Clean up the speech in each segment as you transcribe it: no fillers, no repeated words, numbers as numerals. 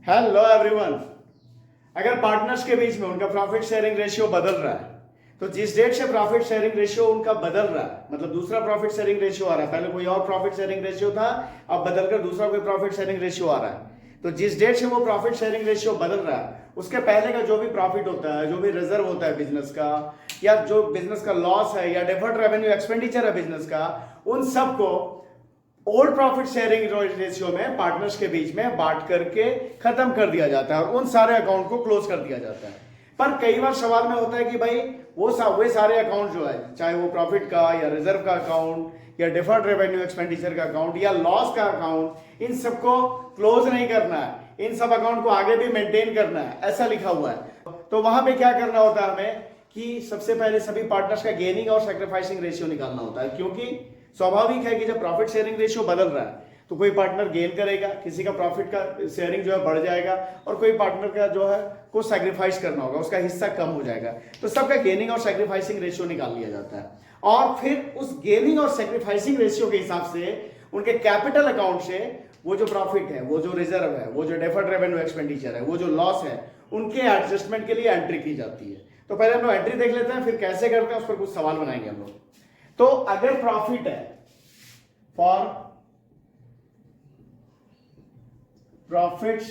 Hello everyone. अगर partners के बीच में उनका प्रॉफिट शेयरिंग रेशियो बदल रहा है तो जिस डेट से प्रॉफिट शेयरिंग रेशियो उनका बदल रहा है, मतलब दूसरा प्रॉफिट शेयरिंग रेशियो आ रहा है, पहले कोई और प्रॉफिट शेयरिंग रेशियो था, अब बदलकर दूसरा कोई प्रॉफिट शेयरिंग रेशियो आ रहा है, तो जिस डेट से वो प्रॉफिट शेयरिंग रेशियो बदल रहा है उसके पहले का जो भी प्रॉफिट होता है, जो भी रिजर्व होता है बिजनेस का, या जो बिजनेस का लॉस है या डिफर्ड रेवेन्यू एक्सपेंडिचर है बिजनेस का, उन सबको ओल्ड प्रॉफिट शेयरिंग रेशियो में पार्टनर्स के बीच में बांट करके खत्म कर दिया जाता है और उन सारे अकाउंट को क्लोज कर दिया जाता है। पर कई बार सवाल में होता है कि भाई वे सारे अकाउंट जो है, चाहे वो प्रॉफिट का या रिजर्व का अकाउंट या डिफर्ड रेवेन्यू एक्सपेंडिचर का अकाउंट या लॉस का अकाउंट, इन सबको क्लोज नहीं करना है, इन सब अकाउंट को आगे भी मेंटेन करना है, ऐसा लिखा हुआ है। तो वहां पे क्या करना होता है हमें कि सबसे पहले सभी पार्टनर्स का गेनिंग और सैक्रिफाइसिंग रेशियो निकालना होता है, क्योंकि स्वाभाविक है कि जब प्रॉफिट शेयरिंग रेशियो बदल रहा है तो कोई पार्टनर गेन करेगा, किसी का प्रॉफिट का शेयरिंग जो है बढ़ जाएगा और कोई पार्टनर का जो है को सैक्रिफाइस करना होगा, उसका हिस्सा कम हो जाएगा। तो सबका गेनिंग और सैक्रिफाइसिंग रेशियो निकाल लिया जाता है और फिर उस गेनिंग और सैक्रिफाइसिंग रेशियो के हिसाब से उनके कैपिटल अकाउंट से वो जो प्रॉफिट है, वो जो रिजर्व है, वो जो डिफर्ड रेवेन्यू एक्सपेंडिचर है, वो जो लॉस है, उनके एडजस्टमेंट के लिए एंट्री की जाती है। तो पहले हम लोग एंट्री देख लेते हैं, फिर कैसे करते हैं उस पर कुछ सवाल बनाएंगे हम लोग। तो अगर प्रॉफिट है फॉर प्रॉफिट्स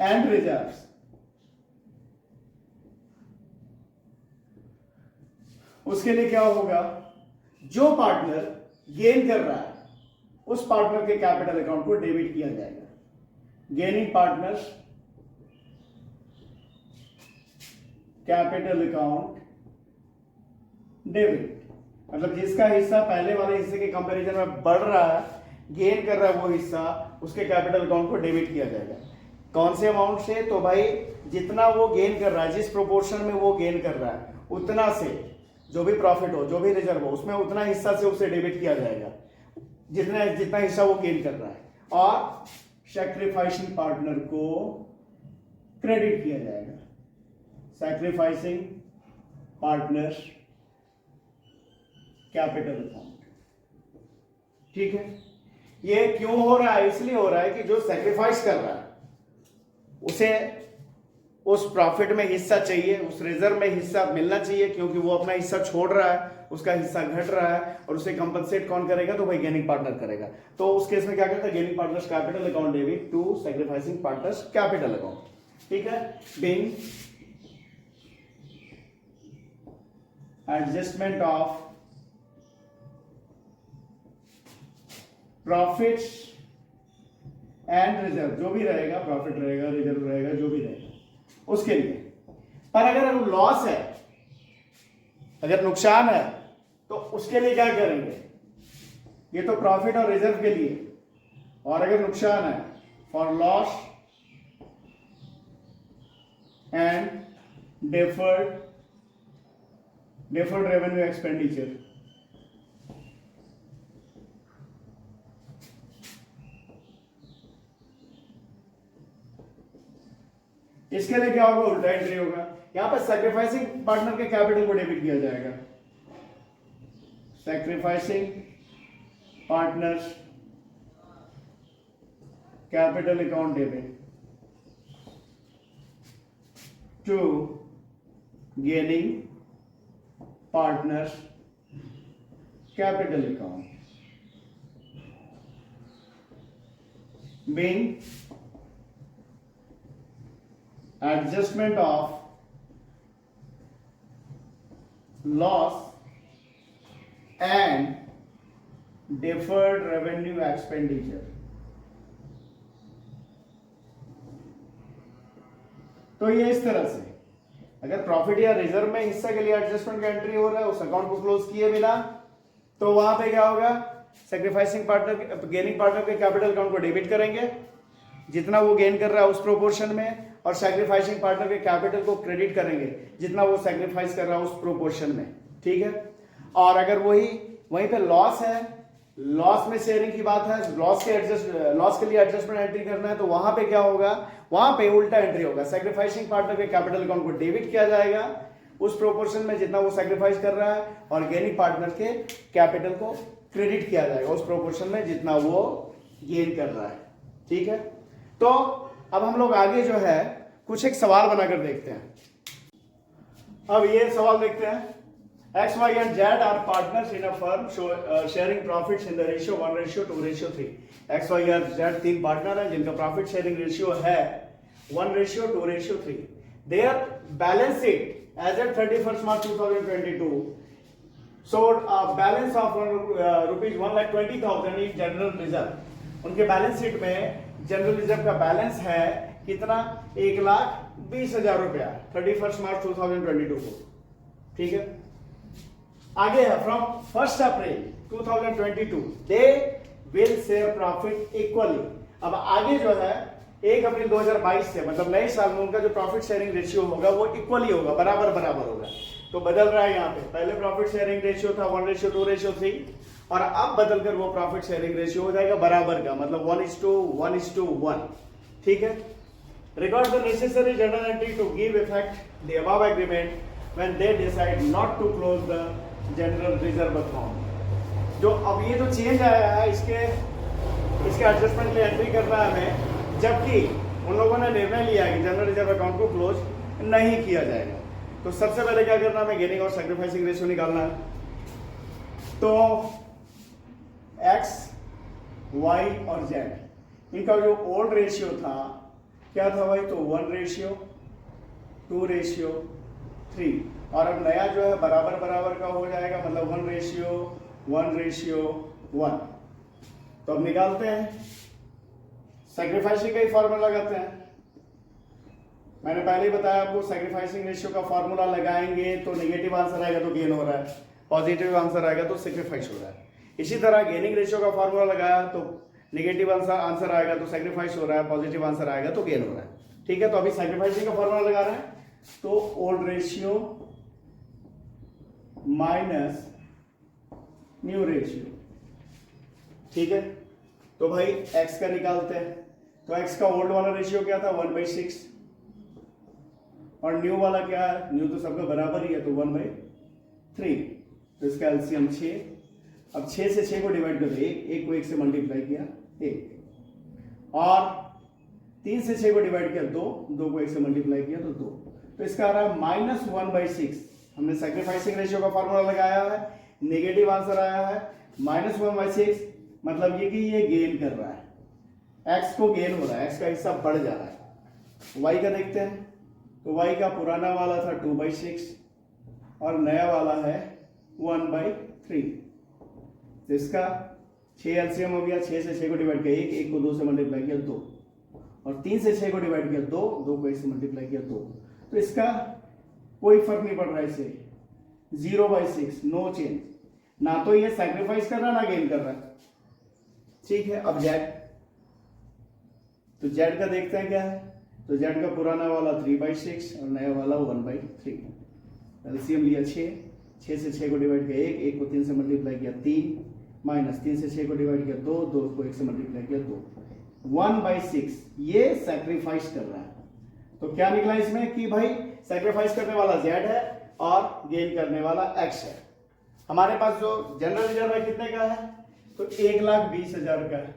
एंड रिजर्व्स, उसके लिए क्या होगा, जो पार्टनर गेन कर रहा है उस पार्टनर के कैपिटल अकाउंट को डेबिट किया जाएगा। Gaining partners capital account debit, मतलब जिसका हिस्सा पहले वाले हिस्से के कंपैरिजन में बढ़ रहा है, गेन कर रहा है, वो हिस्सा उसके कैपिटल अकाउंट को डेबिट किया जाएगा। कौन से अमाउंट से? तो भाई जितना वो गेन कर रहा है, जिस प्रोपोर्शन में वो गेन कर रहा है, उतना से जो भी प्रॉफिट हो, जो भी रिजर्व हो, उसमें उतना हिस्सा से उसे डेबिट किया जाएगा जितना हिस्सा वो गेन कर रहा है, और सैक्रिफाइसिंग पार्टनर को क्रेडिट किया जाएगा। सैक्रिफाइसिंग पार्टनर्स कैपिटल अकाउंट, ठीक है। ये क्यों हो रहा है? इसलिए हो रहा है कि जो सैक्रिफाइस कर रहा है उसे उस प्रॉफिट में हिस्सा चाहिए, उस रिजर्व में हिस्सा मिलना चाहिए, क्योंकि वो अपना हिस्सा छोड़ रहा है, उसका हिस्सा घट रहा है, और उसे कंपनसेट कौन करेगा? तो भाई गेनिंग पार्टनर करेगा। तो उस केस में क्या करता है? Gaining partners capital account debit to sacrificing partners capital account, ठीक है। Being adjustment of profits and reserve, जो भी रहेगा, प्रॉफिट रहेगा, रिजर्व रहेगा, जो भी रहेगा उसके लिए। पर अगर लॉस है, अगर नुकसान है, तो उसके लिए क्या करेंगे? ये तो प्रॉफिट और रिजर्व के लिए, और अगर नुकसान है for loss and deferred revenue expenditure, इसके लिए क्या होगा? उल्टा एंट्री होगा। यहां पर सैक्रिफाइसिंग पार्टनर के कैपिटल को डेबिट किया जाएगा। Sacrificing partners capital account debit to gaining partners capital account, being adjustment of loss and deferred revenue expenditure। तो ये इस तरह से, अगर प्रॉफिट या रिजर्व में हिस्सा के लिए एडजस्टमेंट का एंट्री हो रहा है उस अकाउंट को क्लोज किए बिना, तो वहां पे क्या होगा? सैक्रिफाइसिंग पार्टनर गेनिंग पार्टनर के कैपिटल अकाउंट को डेबिट करेंगे जितना वो गेन कर रहा है उस प्रोपोर्शन में, और सैक्रिफाइसिंग पार्टनर के कैपिटल को क्रेडिट करेंगे जितना वो सैक्रिफाइस कर रहा है उस प्रोपोर्शन में, ठीक है। और अगर वहीं पे लॉस है, लॉस में शेयरिंग की बात है, लॉस के लिए एडजस्टमेंट एंट्री करना है, तो वहां पे क्या होगा? वहां पे उल्टा एंट्री होगा। सैक्रिफाइसिंग पार्टनर के कैपिटल अकाउंट को डेबिट किया जाएगा उस प्रोपोर्शन में जितना वो सैक्रिफाइस कर रहा है, और गेनिंग पार्टनर के कैपिटल को क्रेडिट किया जाएगा उस प्रोपोर्शन में जितना वो गेन कर रहा है, ठीक है। तो अब हम लोग आगे जो है कुछ एक सवाल बनाकर देखते हैं। अब ये सवाल देखते हैं, X, Y and Z are partners in a firm sharing profits in the ratio 1:2:3। X, Y और Z तीन पार्टनर हैं जिनका प्रॉफिट शेयरिंग रेशियो है 1:2:3। Their balance sheet as at 31st March 2022 showed a balance of rupees 1,20,000 in general reserve। उनके balance sheet में general reserve का balance है कितना, 1,20,000 रुपया 31st मार्च 2022 को। ठीक है, आगे है from 1st April 2022 they will share profit equally. अब आगे जो है 1 अप्रैल 2022 से मतलब नए साल में उनका जो प्रॉफिट शेयरिंग रेशियो होगा वो इक्वली होगा, बराबर बराबर होगा। तो बदल रहा है यहाँ पे, पहले प्रॉफिट शेयरिंग रेशियो था 1:2:3 और अब बदलकर वो प्रॉफिट शेयरिंग रेशियो हो जाएगा बराबर का, मतलब 1:1:1। ठीक है, record the necessary journal entry to give effect the above agreement when they decide not to close the general reserve account। जो अब ये जो चेंज आया है इसके एडजस्टमेंट में एंट्री करना है हमें, जबकि उन लोगों ने निर्णय लिया है कि जनरल रिजर्व अकाउंट को क्लोज नहीं किया जाएगा। तो सबसे पहले क्या करना है, हमें गेनिंग और सैक्रिफाइसिंग रेशियो निकालना है। तो X, Y और Z इनका जो ओल्ड रेशियो था क्या था भाई, तो 1:2:3 और अब नया जो है बराबर बराबर का हो जाएगा, मतलब 1:1:1। तो अब निकालते हैं, सैक्रिफाइसिंग का ही फॉर्मूला लगाते हैं। मैंने पहले ही बताया आपको, सैक्रिफाइसिंग रेशियो का फॉर्मूला लगाएंगे तो नेगेटिव आंसर आएगा तो गेन हो रहा है, पॉजिटिव आंसर आएगा तो सैक्रिफाइस हो रहा है। इसी तरह गेनिंग रेशियो का फॉर्मूला लगाया तो नेगेटिव आंसर आएगा तो सैक्रिफाइस हो रहा है, पॉजिटिव आंसर आएगा तो गेन हो रहा है। ठीक है, तो अभी सैक्रिफाइसिंग का फॉर्मूला लगा रहे हैं, तो old ratio minus new ratio. ठीक है, तो भाई x का निकालते हैं। तो x का ओल्ड वाला रेशियो क्या था, 1/6 और न्यू वाला क्या है, न्यू तो सबका बराबर ही है तो 1/3। तो इसका एलसीएम 6। अब 6 से 6 को डिवाइड कर दो, एक को 1 से मल्टीप्लाई किया 1, और 3 से 6 को डिवाइड किया 2 को 1 से मल्टीप्लाई किया तो 2। तो इसका आ रहा है -1/6। हमने सैक्रिफाइसिंग रेशियो का फॉर्मूला लगाया है, नेगेटिव आंसर आया है -1/6, मतलब ये कि ये गेन कर रहा है, x को गेन हो रहा है, x का हिस्सा बढ़ जा रहा है। y का देखते हैं, तो y का पुराना वाला था 2/6 और नया वाला है 1/3। तो इसका 6 एलसीएम हो गया, 6 से 6 को डिवाइड किया 1 को 2 से मल्टीप्लाई किया 2, और 3 से 6 को डिवाइड किया 2 को 1 से मल्टीप्लाई किया 2। तो इसका कोई फर्क नहीं पड़ रहा है, इसे 0/6, नो चेंज, ना तो ये सैक्रिफाइस कर रहा है ना गेन कर रहा है। ठीक है, अब Z, तो Z का देखते हैं क्या है, तो Z का पुराना वाला 3/6 और नया वाला 1/3। एलसीएम लिया 6 से 6 को डिवाइड किया 1 को 3 से मल्टीप्लाई किया 3, माइनस 3 से 6 को डिवाइड किया 2 को 1 से मल्टीप्लाई किया 2, 1/6 ये सैक्रिफाइस कर रहा है। तो क्या निकला इसमें कि भाई सैक्रिफाइस करने वाला Z है और गेन करने वाला X है। हमारे पास जो जनरल रिजर्व है कितने का है, तो 1,20,000 का है।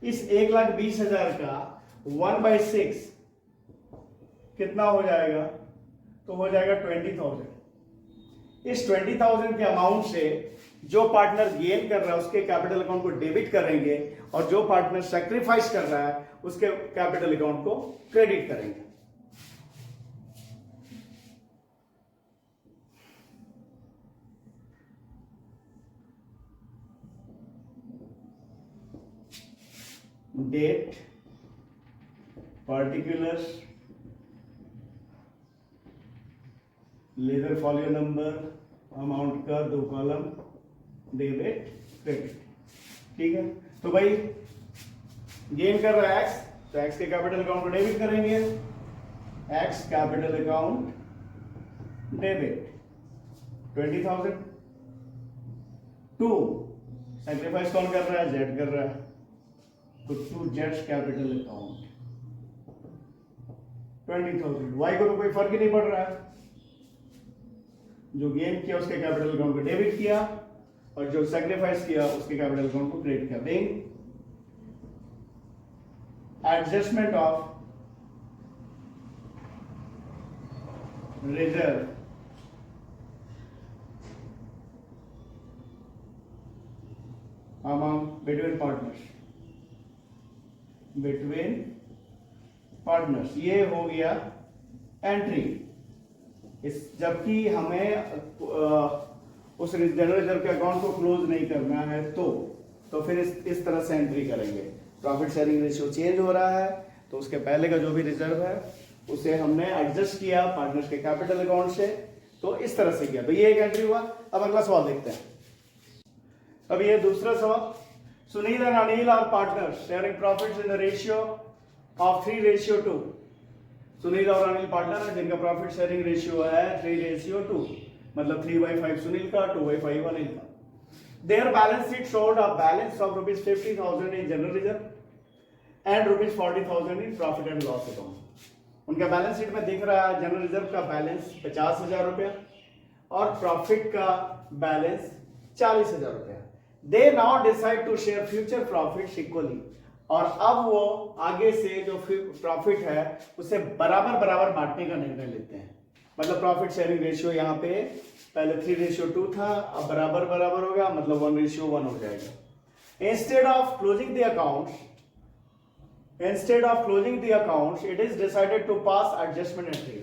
इस 1,20,000 का 1/6 कितना हो जाएगा, तो हो जाएगा 20,000। इस 20,000 के अमाउंट से जो पार्टनर गेन कर रहा है उसके कैपिटल अकाउंट को डेबिट करेंगे और जो पार्टनर सैक्रिफाइस कर रहा है उसके कैपिटल अकाउंट को क्रेडिट करेंगे। Date, particular, ledger folio number, amount का 2 कॉलम, डेबिट क्रेडिट। ठीक है, तो भाई गेन कर रहा है एक्स, तो एक्स के कैपिटल अकाउंट को डेबिट करेंगे, x capital account debit 20,000। 2 sacrifice कौन कर रहा है, जेड कर रहा है, तो 2 जेड्स कैपिटल अकाउंट 20,000। वाई को तो कोई फर्क ही नहीं पड़ रहा है, जो गेन किया उसके कैपिटल अकाउंट को डेबिट किया और जो सैक्रिफाइस किया उसके कैपिटल अकाउंट को क्रेडिट किया। Being adjustment of reserve among between partners, ये हो गया एंट्री। इस जबकि हमें उस जनरल रिजर्व के अकाउंट को क्लोज नहीं करना है तो फिर इस तरह से एंट्री करेंगे। प्रॉफिट शेयरिंग रेशियो चेंज हो रहा है तो उसके पहले का जो भी रिजर्व है उसे हमने एडजस्ट किया पार्टनर्स के कैपिटल अकाउंट से, तो इस तरह से किया। तो ये एक एंट्री हुआ। अब अगला सवाल देखते हैं। अब ये दूसरा सवाल, Sunil and Anil are partners sharing profits in the ratio of 3:2। Sunil और अनिल पार्टनर है जिनका प्रॉफिट शेयरिंग रेशियो है 3:2, मतलब 3/5 सुनील का, 2/5 अनिल का। Their balance sheet showed a balance of rupees 50,000 in general reserve and rupees 40,000 in profit and loss account। उनका balance sheet में दिख रहा है जनरल रिजर्व का बैलेंस 50,000 रुपया और प्रॉफिट का बैलेंस 40,000 रुपया। They now decide to share future profits equally, और अब वो आगे से जो प्रॉफिट है उसे बराबर बराबर बांटने का निर्णय लेते हैं। मतलब प्रॉफिट शेयरिंग रेशियो यहाँ पे पहले 3:2 था, अब बराबर बराबर हो गया, मतलब 1:1 हो जाएगा। Instead of closing the accounts it is decided to pass adjustment entry.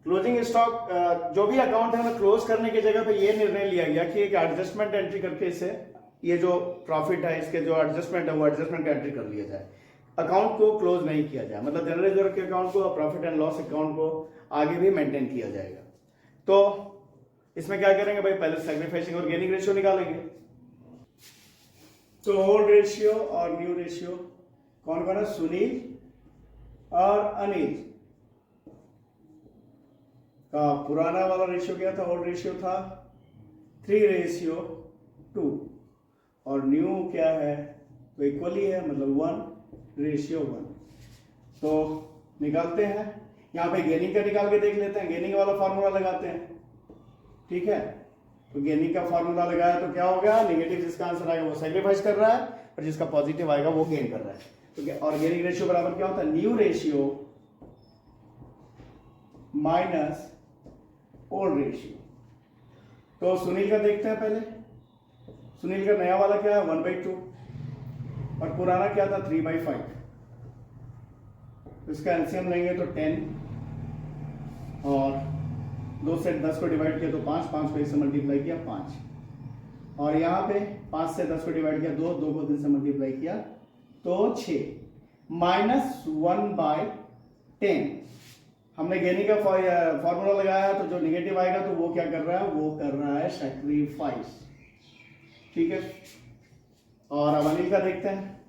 Closing stock जो भी अकाउंट है हमें क्लोज करने की जगह पे ये निर्णय लिया गया कि एक एडजस्टमेंट एंट्री करके इसे, ये जो प्रॉफिट है इसके जो एडजस्टमेंट है वो एडजस्टमेंट एंट्री कर लिया जाए, अकाउंट को क्लोज नहीं किया जाए। मतलब जनरल रिजर्व के अकाउंट को और प्रॉफिट एंड लॉस अकाउंट को आगे भी मेंटेन किया जाएगा। तो इसमें क्या करेंगे भाई, पहले सैक्रिफाइसिंग और गेनिंग रेशियो निकालेंगे। तो ओल्ड रेशियो और न्यू रेशियो कौन कौन है, सुनील और अनिल का पुराना वाला रेशियो क्या था, ओल्ड रेशियो था 3:2 और न्यू क्या है तो इक्वली है, मतलब 1:1। तो निकालते हैं। यहां पे गेनिंग का निकाल के देख लेते हैं, गेनिंग वाला फॉर्मूला लगाते हैं। ठीक है, तो गेनिंग का फॉर्मूला लगाया तो क्या होगा, नेगेटिव जिसका आंसर आएगा वो सैक्रिफाइस कर रहा है और जिसका पॉजिटिव आएगा वो गेन कर रहा है। तो क्या, और गेनिंग रेशियो बराबर क्या होता है, new ratio minus old ratio. तो सुनील का देखते हैं पहले। सुनील का नया वाला क्या है 1/2 और पुराना क्या था 3/5। इसका एलसीएम लेंगे तो 10 और 2 से 10 को डिवाइड किया तो 5, 5 को इससे मल्टीप्लाई किया 5, और यहाँ पे 5 से 10 को डिवाइड किया 2, 2 को 3 से मल्टीप्लाई किया तो 6, -1/10। हमने गेनिंग का फॉर्मूला लगाया तो जो निगेटिव आएगा तो वो क्या कर रहा है, वो कर रहा है सैक्रिफाइस। ठीक है, और अब अनिल का देखते हैं।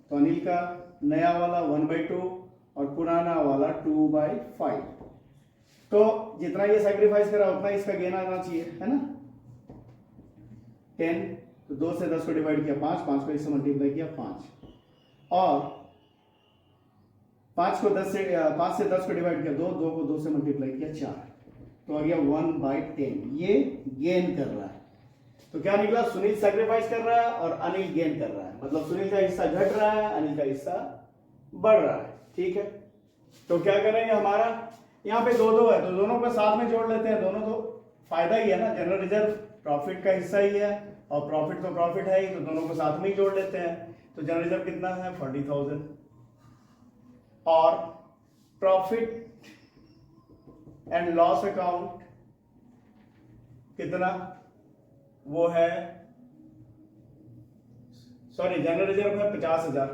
तो अनिल का नया वाला 1/2 और पुराना वाला 2/5। तो जितना ये सैक्रिफाइस करा उतना इसका गेन आना चाहिए, है ना। 10 तो 2 से 10 को डिवाइड किया 5, 5 को इससे मल्टीप्लाई किया 5, और 5 से 10 को डिवाइड किया 2, 2 को 2 से मल्टीप्लाई किया 4, तो आ गया 1/10। ये गेन कर रहा है। तो क्या निकला, सुनील सैक्रिफाइस कर रहा है और अनिल गेन कर रहा है। मतलब सुनील का हिस्सा घट रहा है, अनिल का हिस्सा बढ़ रहा है। ठीक है, तो क्या करेंगे, हमारा यहाँ पे 2-2 है तो दोनों को साथ में जोड़ लेते हैं। दोनों तो फायदा ही है ना, जनरल रिजर्व प्रॉफिट का हिस्सा ही है और प्रॉफिट तो प्रॉफिट है ही, तो दोनों को साथ में ही जोड़ लेते हैं। तो जनरल रिजर्व कितना है 40,000 और प्रॉफिट एंड लॉस अकाउंट कितना, वो है, सॉरी जनरल रिजर्व है 50,000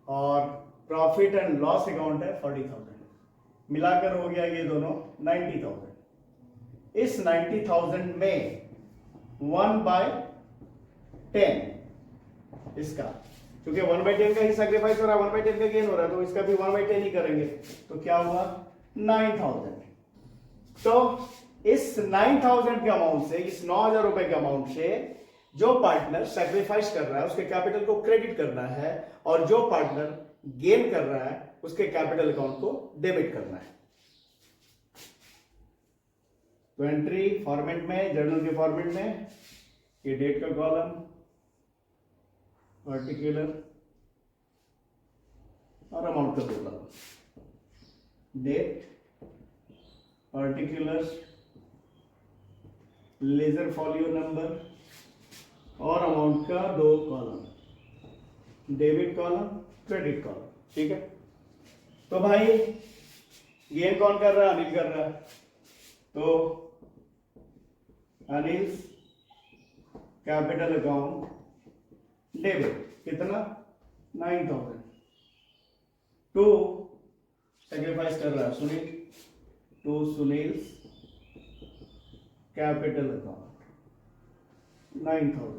और प्रॉफिट एंड लॉस अकाउंट है 40,000। मिलाकर हो गया ये दोनों 90,000। इस 90,000 में 1/10 इसका, क्योंकि 1/10 का ही सैक्रिफाइस हो रहा है, 1/10 का गेन हो रहा है, तो इसका भी 1/10 ही करेंगे। तो क्या हुआ 9,000। तो इस 9,000 के अमाउंट से, इस 9,000 रुपए के अमाउंट से जो पार्टनर सैक्रिफाइस कर रहा है उसके कैपिटल को क्रेडिट करना है, और जो पार्टनर गेन कर रहा है उसके कैपिटल अकाउंट को डेबिट करना है। तो एंट्री फॉर्मेट में, जर्नल के फॉर्मेट में, ये डेट का कॉलम, पर्टिकुलर और अमाउंट का 2 column, date, particulars, ledger folio number और अमाउंट का 2 column, debit column, credit column. ठीक है, तो भाई गेन कौन कर रहा है? अनिल कर रहा है। तो अनिल कैपिटल अकाउंट डेबिट कितना? 9000। टू सेक्रीफाइस कर रहा है Sunil, to Sunil capital account 9000।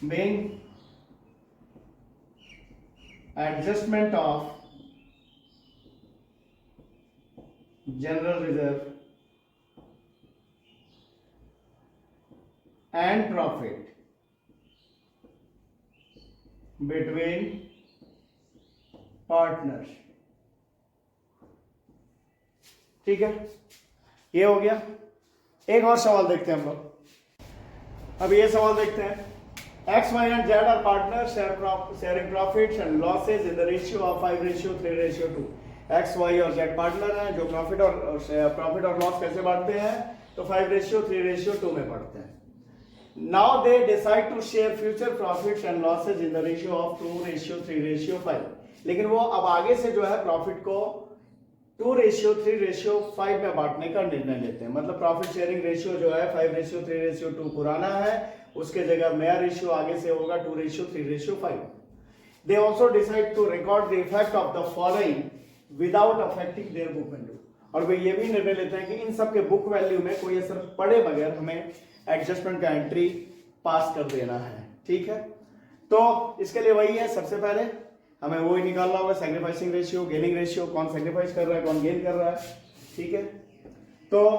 being adjustment of general reserve and profit between partners। ठीक है, ये हो गया। एक और सवाल देखते हैं हम लोग। अब ये सवाल देखते हैं, X, Y and Z are partners sharing profits and losses in the ratio of 5:3:2। X, Y और Z पार्टनर हैं जो प्रॉफिट और लॉस कैसे बांटते हैं? तो 5:3:2 में बांटते हैं। Now they decide to share future profits and losses in the ratio of 2:3:5। लेकिन वो अब आगे से जो है प्रॉफिट को 2:3:5 में बांटने का निर्णय लेते हैं। मतलब प्रॉफिट शेयरिंग रेशियो जो है 5:3:2 पुराना है, उसके जगह नया रेशियो आगे से होगा 2:3:5। They also decide to record the effect of the following without affecting their book value। और वे ये भी निर्णय लेते हैं कि इन सब के बुक वैल्यू में कोई असर पड़े बगैर हमें एडजस्टमेंट का एंट्री पास कर देना है। ठीक है, तो इसके लिए वही है, सबसे पहले हमें वो ही निकालना होगा सैक्रिफाइसिंग रेशियो, गेनिंग रेशियो, कौन सैक्रिफाइस कर रहा है कौन गेन कर रहा है। ठीक है, तो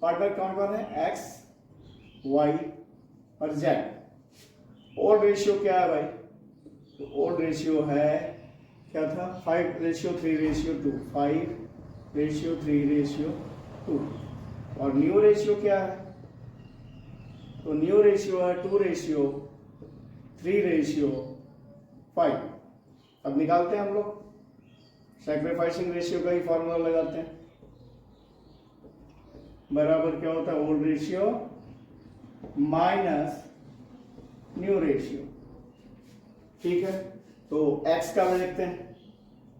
पार्टनर कौन कौन है? X, Y और Z। ओल्ड रेशियो क्या है भाई? तो ओल्ड रेशियो है क्या था? 5:3:2, 5:3:2। और न्यू रेशियो क्या है? तो न्यू रेशियो है 2:3:5। अब निकालते हैं हम लोग, सैक्रिफाइसिंग रेशियो का ही फॉर्मूला लगाते हैं। बराबर क्या होता है? Old ratio minus new ratio. ठीक है, तो x का देखते हैं।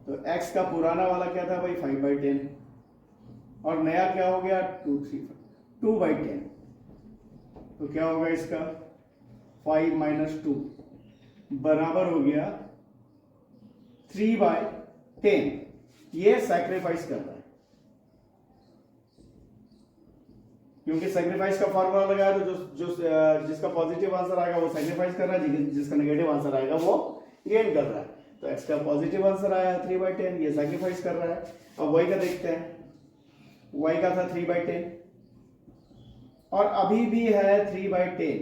तो x का पुराना वाला क्या था भाई? 5/10। और नया क्या हो गया? 2/10। तो क्या होगा इसका? 5 - 2 बराबर हो गया 3/10। ये सैक्रिफाइस कर रहा है, क्योंकि सैक्रिफाइस का फॉर्मूला लगाया तो जिसका पॉजिटिव आंसर आएगा वो सैक्रिफाइस कर रहा है, जिसका नेगेटिव आंसर आएगा वो गेन कर रहा है। तो x का पॉजिटिव आंसर आया 3/10, ये सैक्रिफाइस कर रहा है। अब y का देखते हैं, y का था 3/10 और अभी भी है 3/10,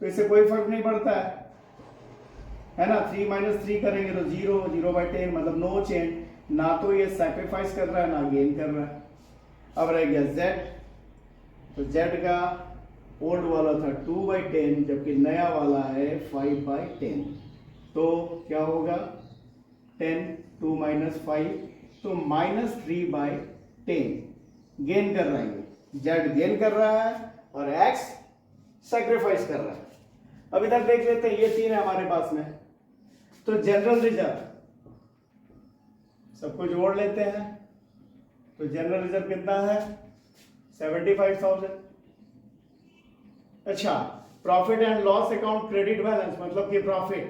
तो इससे कोई फर्क नहीं पड़ता है ना। 3 - 3 करेंगे तो 0/10, मतलब नो चेंज। ना तो ये सैक्रिफाइस कर रहा है ना गेन कर रहा है। अब रह गया z, तो z का ओल्ड वाला था 2/10 जबकि नया वाला है 5/10। तो क्या होगा? 10, 2 - 5 तो -3/10 गेन कर रहा है। z गेन कर रहा है और x सैक्रिफाइस कर रहा है। अब इधर देख लेते हैं, ये 3 है हमारे पास में। तो जनरल रिजर्व सबको जोड़ लेते हैं। तो जनरल रिजर्व कितना है? 75,000। अच्छा, profit and loss account credit balance मतलब कि प्रॉफिट,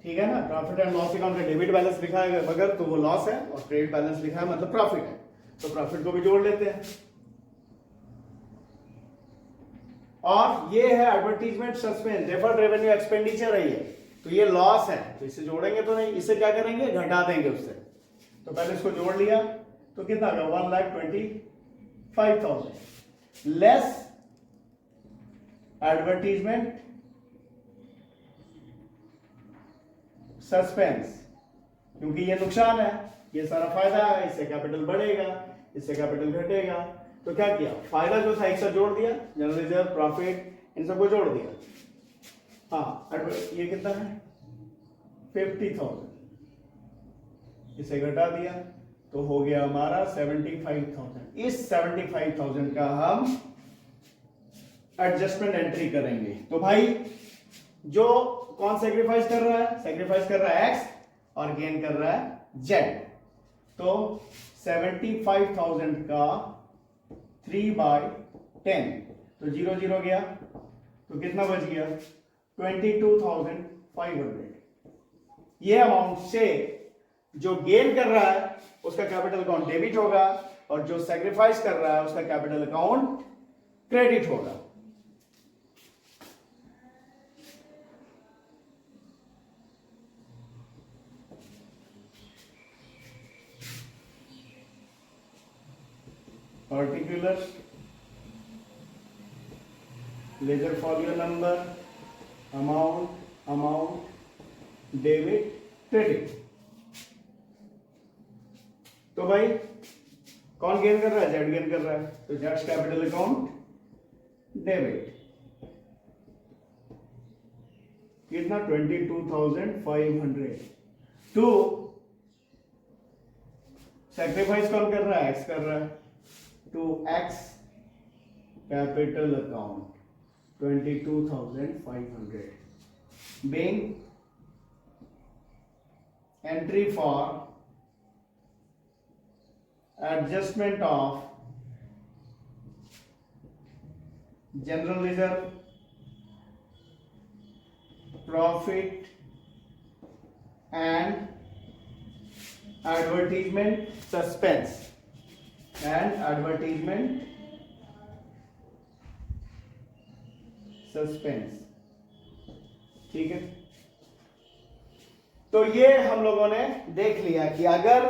ठीक है ना। प्रॉफिट एंड लॉस अकाउंट का डेबिट बैलेंस लिखा है मगर तो वो लॉस है, और क्रेडिट बैलेंस लिखा है मतलब प्रॉफिट है। तो प्रॉफिट को भी जोड़ लेते हैं। और ये है advertisement suspense, deferred revenue expenditure है ये, तो ये लॉस है, तो इसे जोड़ेंगे तो नहीं, इसे क्या करेंगे? घटा देंगे उससे। तो पहले इसको जोड़ लिया तो कितना आ गया? 1,25,000 लेस एडवर्टीजमेंट सस्पेंस, क्योंकि ये नुकसान है, ये सारा फायदा है। इससे कैपिटल बढ़ेगा, इससे कैपिटल घटेगा। तो क्या किया? फायदा जो था एक साथ जोड़ दिया, जनरल रिजर्व, प्रॉफिट, इन सबको जोड़ दिया। हाँ ये कितना है 50,000, इसे घटा दिया तो हो गया हमारा 75,000। इस 75,000 का हम एडजस्टमेंट एंट्री करेंगे। तो भाई जो कौन सेक्रीफाइस कर रहा है, सेक्रीफाइस कर रहा है एक्स और गेन कर रहा है जेड। तो 75,000 का 3/10 तो 0 0 गया, तो कितना बच गया 22,500। ये अमाउंट से जो गेन कर रहा है उसका कैपिटल अकाउंट डेबिट होगा और जो सेक्रीफाइस कर रहा है उसका कैपिटल अकाउंट क्रेडिट होगा। Particular ledger folio number, amount debit credit. तो भाई कौन गेन कर रहा है, जेड गेन कर रहा है, तो जेड्स कैपिटल अकाउंट डेबिट कितना 22,500। टू सैक्रिफाइस कौन कर रहा है, एक्स कर रहा है, to X capital account 22,500 being entry for adjustment of general reserve, profit and advertisement suspense and advertisement suspense। ठीक है, तो ये हम लोगों ने देख लिया कि अगर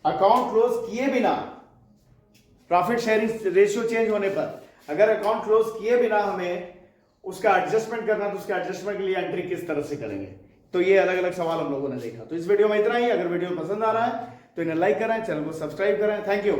अकाउंट क्लोज किए बिना, प्रॉफिट शेयरिंग रेशियो चेंज होने पर अगर अकाउंट क्लोज किए बिना हमें उसका एडजस्टमेंट करना, तो उसका एडजस्टमेंट के लिए एंट्री किस तरह से करेंगे, तो ये अलग अलग सवाल हम लोगों ने देखा। तो इस वीडियो में इतना ही। अगर वीडियो पसंद आ रहा है तो इन्हें लाइक करें, चैनल को सब्सक्राइब करें। Thank you.